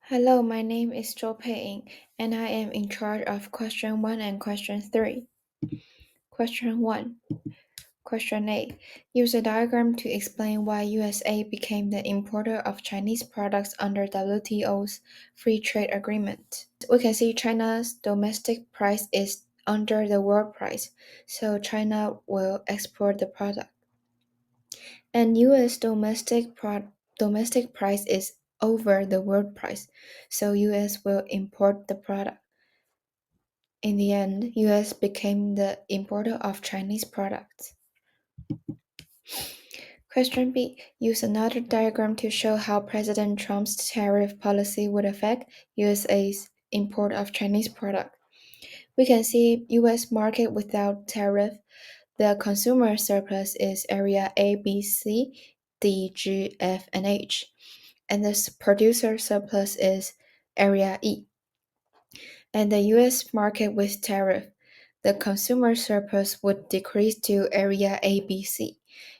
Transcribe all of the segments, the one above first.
Hello, my name is Zhou Peiying, and I am in charge of question 1 and question 3. Question 1. Question A. Use a diagram to explain why USA became the importer of Chinese products under WTO's free trade agreement. We can see China's domestic price is under the world price, so China will export the product. And US domestic price is over the world price, so US will import the product. In the end, US became the importer of Chinese products. Question B. Use another diagram to show how President Trump's tariff policy would affect USA's import of Chinese products. We can see US market without tariff. The consumer surplus is area A, B, C, D, G, F, and H. And the producer surplus is area E. And the US market with tariff, the consumer surplus would decrease to area ABC,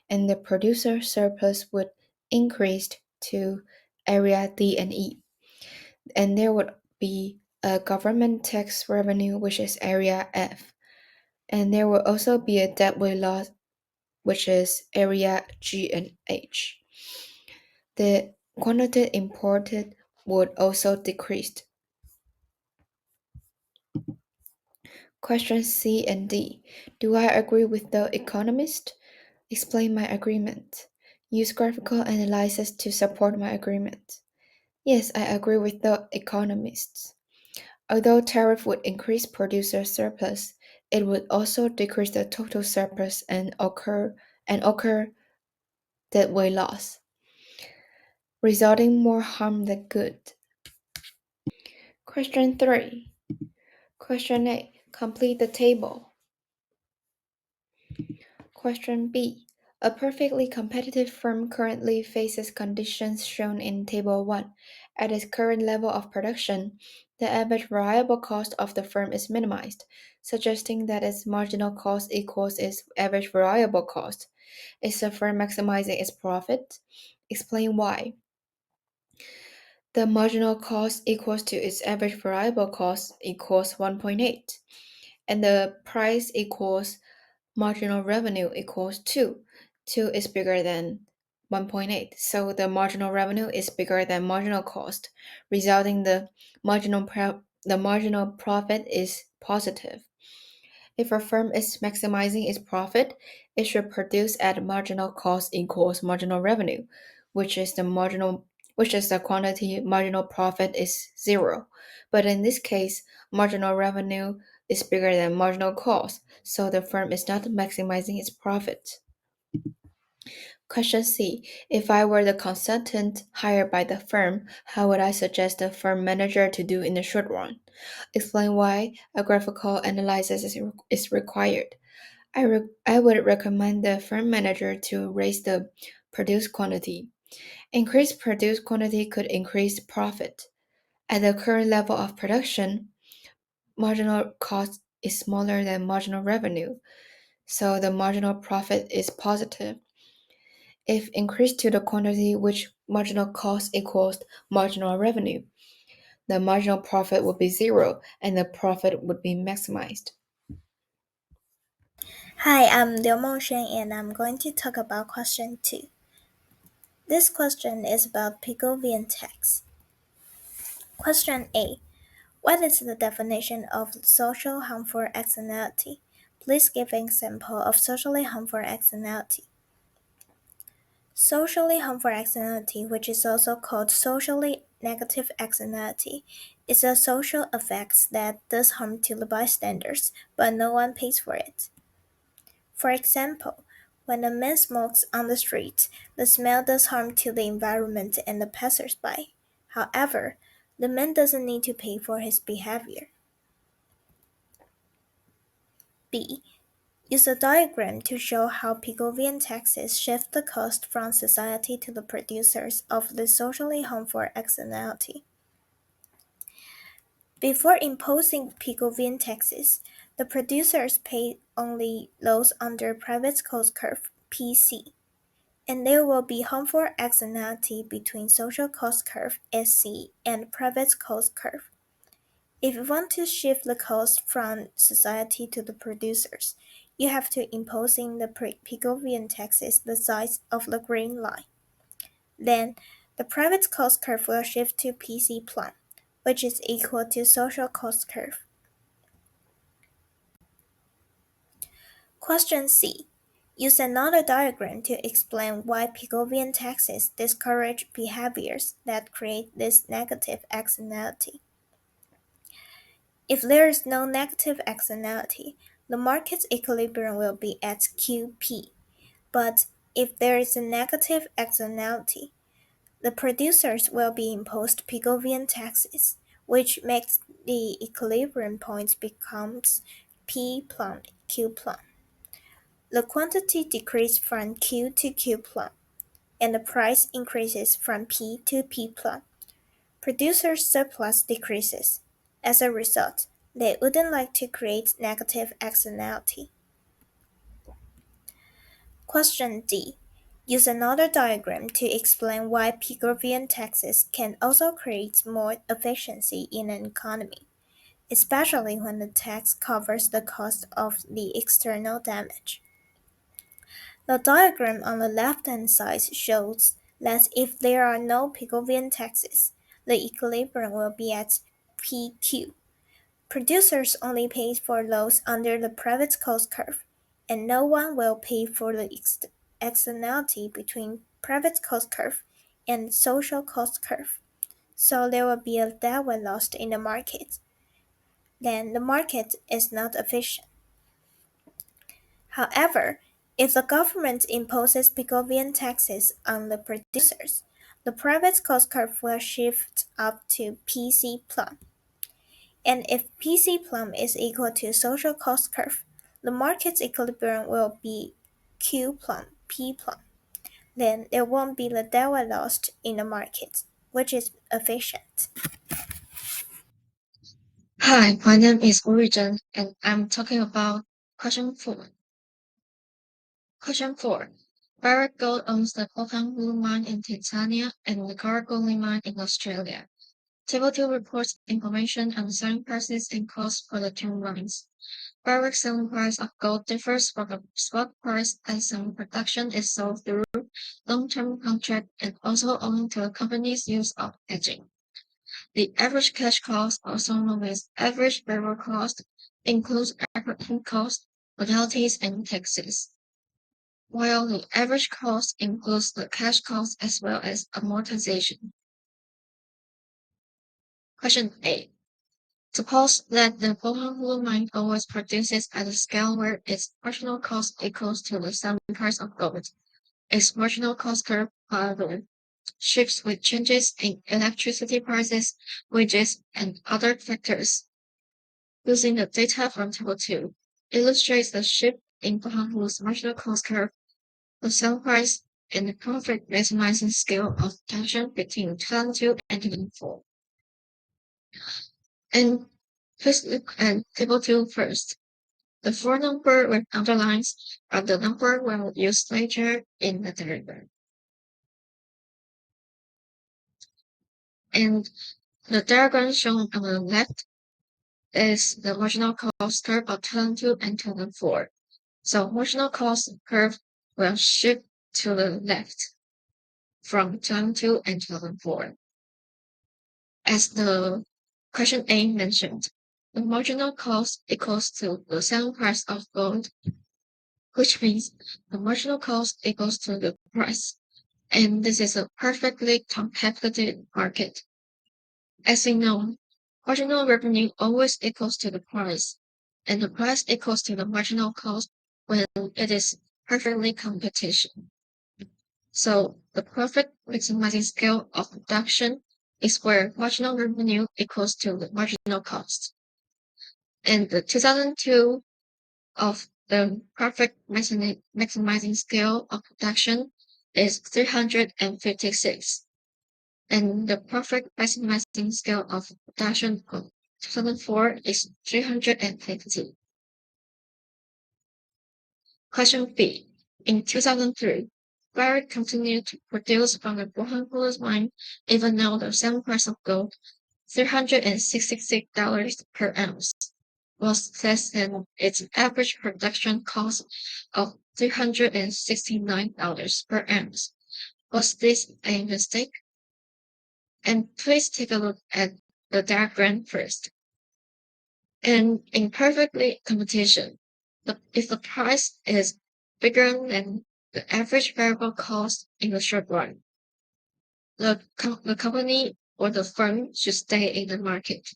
and the producer surplus would increase to area D and E. And there would be a government tax revenue, which is area F. And there will also be a deadweight loss, which is area G and H. The quantity imported would also decrease. Questions C and D. Do I agree with the economist? Explain my agreement. Use graphical analysis to support my agreement. Yes, I agree with the economists. Although tariff would increase producer surplus, it would also decrease the total surplus and occur deadweight loss, resulting more harm than good. Question 3. Question A. Complete the table. Question B. A perfectly competitive firm currently faces conditions shown in Table 1. At its current level of production, the average variable cost of the firm is minimized, suggesting that its marginal cost equals its average variable cost. Is the firm maximizing its profit? Explain why. The marginal cost equals to its average variable cost equals 1.8, and the price equals marginal revenue equals 2. 2 is bigger than 1.8, so the marginal revenue is bigger than marginal cost, resulting the marginal profit is positive. If a firm is maximizing its profit, it should produce at marginal cost equals marginal revenue, which is the quantity marginal profit is 0. But in this case, marginal revenue is bigger than marginal cost, so the firm is not maximizing its profit. Question C. If I were the consultant hired by the firm, how would I suggest the firm manager to do in the short run? Explain why a graphical analysis is required. I would recommend the firm manager to raise the produced quantity. Increased produced quantity could increase profit. At the current level of production, marginal cost is smaller than marginal revenue, so the marginal profit is positive. If increased to the quantity which marginal cost equals marginal revenue, the marginal profit would be 0 and the profit would be maximized. Hi, I'm Liu Mongshen and I'm going to talk about question 2. This question is about Pigouvian tax. Question A. What is the definition of social harmful externality? Please give an example of socially harmful externality. Socially harmful externality, which is also called socially negative externality, is a social effect that does harm to the bystanders, but no one pays for it. For example, when a man smokes on the street, the smell does harm to the environment and the passers-by. However, the man doesn't need to pay for his behavior. B. Use a diagram to show how Pigouvian taxes shift the cost from society to the producers of the socially harmful externality. Before imposing Pigouvian taxes, the producers paid only those under private cost curve (PC). and there will be harmful externality between social cost curve (SC) and private cost curve. If you want to shift the cost from society to the producers, you have to impose in the Pigouvian taxes the size of the green line. Then, the private cost curve will shift to PC plum, which is equal to social cost curve. Question C. Use another diagram to explain why Pigouvian taxes discourage behaviors that create this negative externality. If there is no negative externality, the market's equilibrium will be at QP. But if there is a negative externality, the producers will be imposed Pigouvian taxes, which makes the equilibrium point becomes P plum Q plum. The quantity decreases from Q to Q plum, and the price increases from P to P plum. Producers' surplus decreases. As a result, they wouldn't like to create negative externality. Question D. Use another diagram to explain why Pigouvian taxes can also create more efficiency in an economy, especially when the tax covers the cost of the external damage. The diagram on the left-hand side shows that if there are no Pigouvian taxes, the equilibrium will be at PQ. Producers only pay for those under the private cost curve, and no one will pay for the externality between private cost curve and social cost curve. So there will be a deadweight lost in the market. Then the market is not efficient. However, if the government imposes Pigouvian taxes on the producers, the private cost curve will shift up to PC plum. And if PC plum is equal to social cost curve, the market's equilibrium will be Q plum, P plum. Then there won't be the deadweight lost in the market, which is efficient. Hi, my name is Origin, and I'm talking about question 4. Question 4. Barrick Gold owns the Pohang Blue Mine in Tanzania and the Karagali Mine in Australia. Table 2 reports information on the selling prices and costs for the two mines. Barrick's selling price of gold differs from the spot price as some production is sold through long-term contract and also owing to the company's use of hedging. The average cash cost, also known as average barrel cost, includes operating costs, royalties, and taxes, while the average cost includes the cash cost as well as amortization. Question A. Suppose that the Pohang Blue Mine always produces at a scale where its marginal cost equals to the selling price of gold. Its marginal cost curve, however, shifts with changes in electricity prices, wages, and other factors. Using the data from Table 2 illustrates the shift in Pohang Blue's marginal cost curve, the sale price, and the profit maximizing scale of production between 2002 and 2004. And let's look at Table 2 first. The 4 number with underlines are the number we'll use later in the diagram. And the diagram shown on the left is the marginal cost curve of 2002 and 2004. So marginal cost curve will shift to the left from 2002 and 2004. As the question A mentioned, the marginal cost equals to the selling price of gold, which means the marginal cost equals to the price. And this is a perfectly competitive market. As we know, marginal revenue always equals to the price, and the price equals to the marginal cost when it is perfectly competition. So the profit maximizing scale of production is where marginal revenue equals to the marginal cost. And the 2002 of the profit maximizing scale of production is 356. And the profit maximizing scale of production of 2004 is 350. Question B. In 2003, Barrick continued to produce from the Guangdong mine even though the selling price of gold, $366 per ounce, was less than its average production cost of $369 per ounce. Was this a mistake? And please take a look at the diagram first. And in perfectly competition, if the price is bigger than the average variable cost in the short run, the company or the firm should stay in the market.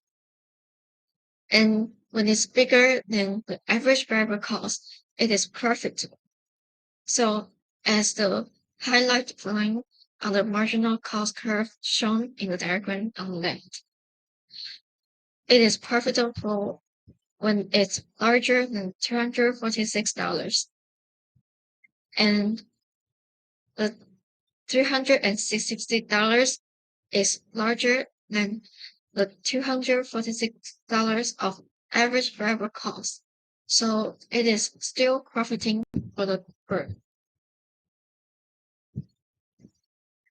And when it's bigger than the average variable cost, it is profitable. So as the highlight line on the marginal cost curve shown in the diagram on the left, it is profitable when it's larger than $246. And the $360 is larger than the $246 of average variable cost. So it is still profiting for the firm.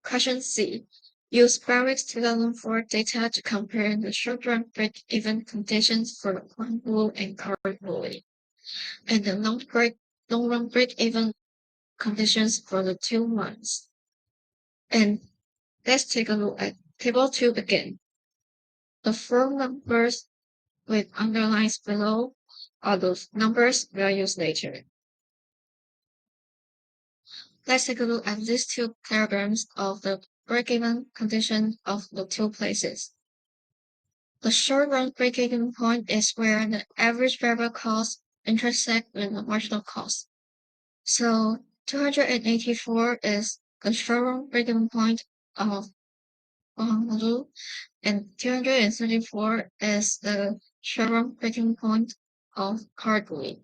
Question C. Use Barrick's 2004 data to compare the short-run break-even conditions for the Guangdong and Cardinal, and the long-run break-even conditions for the 2 months. And let's take a look at Table 2 again. The four numbers with underlines below are those numbers we'll use later. Let's take a look at these two diagrams of the break-even condition of the two places. The short-run break-even point is where the average variable cost intersect with the marginal cost. So 284 is the short-run break-even point of Honolulu, and 234 is the short-run break-even point of Cardinal.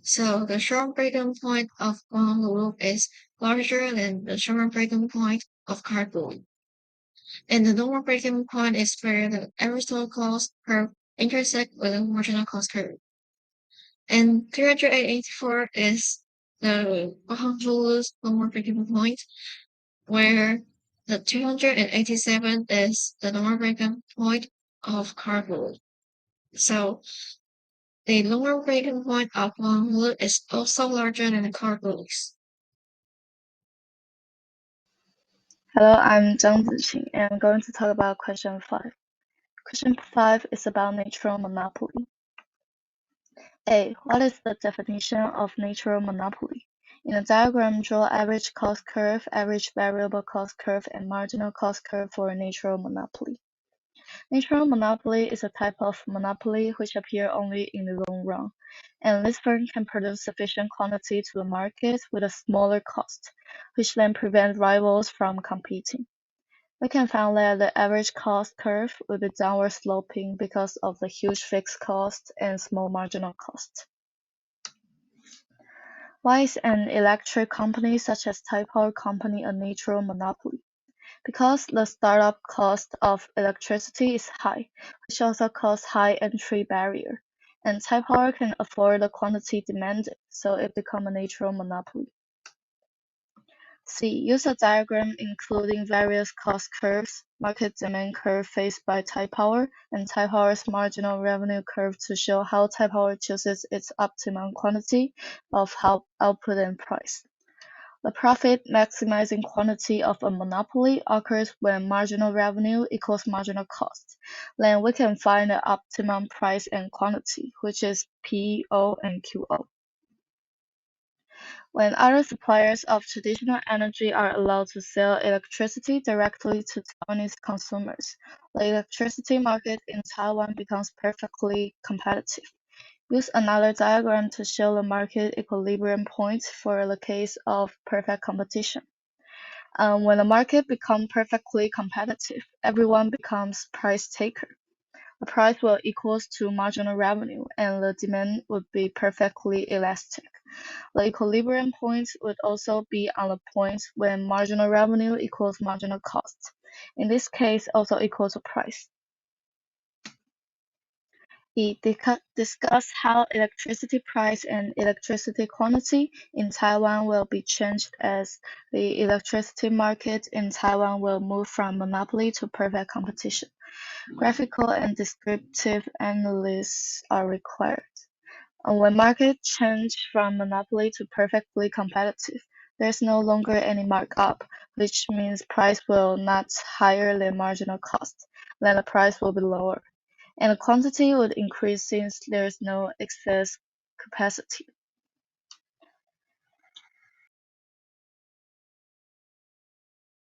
So the short-run break-even point of Honolulu is larger than the short-run break-even point of Cardinal. And the normal break-even point is where the average total cost curve intersect with the marginal cost curve. And 384 is the Honolulu's normal break-even point, where the 287 is the normal break-even point of Cardinal. So the lower break-even point of Honolulu is also larger than the Cardinal's. Hello, I'm Zhang Ziqing, and I'm going to talk about question 5. Question 5 is about natural monopoly. A. What is the definition of natural monopoly? In the diagram, draw average cost curve, average variable cost curve, and marginal cost curve for a natural monopoly. Natural monopoly is a type of monopoly which appear only in the long run, and this firm can produce sufficient quantity to the market with a smaller cost, which then prevents rivals from competing. We can find that the average cost curve will be downward sloping because of the huge fixed cost and small marginal cost. Why is an electric company such as Taiwan Power Company a natural monopoly? Because the startup cost of electricity is high, which also causes high entry barrier, and Taiwan Power can afford the quantity demanded, so it becomes a natural monopoly. C. Use a diagram including various cost curves, market demand curve faced by Taiwan Power, and Taiwan Power's marginal revenue curve to show how Taiwan Power chooses its optimum quantity of output and price. The profit maximizing quantity of a monopoly occurs when marginal revenue equals marginal cost. Then we can find the optimum price and quantity, which is PO and QO. When other suppliers of traditional energy are allowed to sell electricity directly to Taiwanese consumers, the electricity market in Taiwan becomes perfectly competitive. Use another diagram to show the market equilibrium point for the case of perfect competition. When the market becomes perfectly competitive, everyone becomes price taker. The price will equals to marginal revenue, and the demand would be perfectly elastic. The equilibrium point would also be on the point when marginal revenue equals marginal cost. In this case, also equals to price. E. Discuss how electricity price and electricity quantity in Taiwan will be changed as the electricity market in Taiwan will move from monopoly to perfect competition. Graphical and descriptive analysis are required. When markets change from monopoly to perfectly competitive, there's no longer any markup, which means price will not higher than marginal cost, then the price will be lower, and the quantity would increase since there's no excess capacity.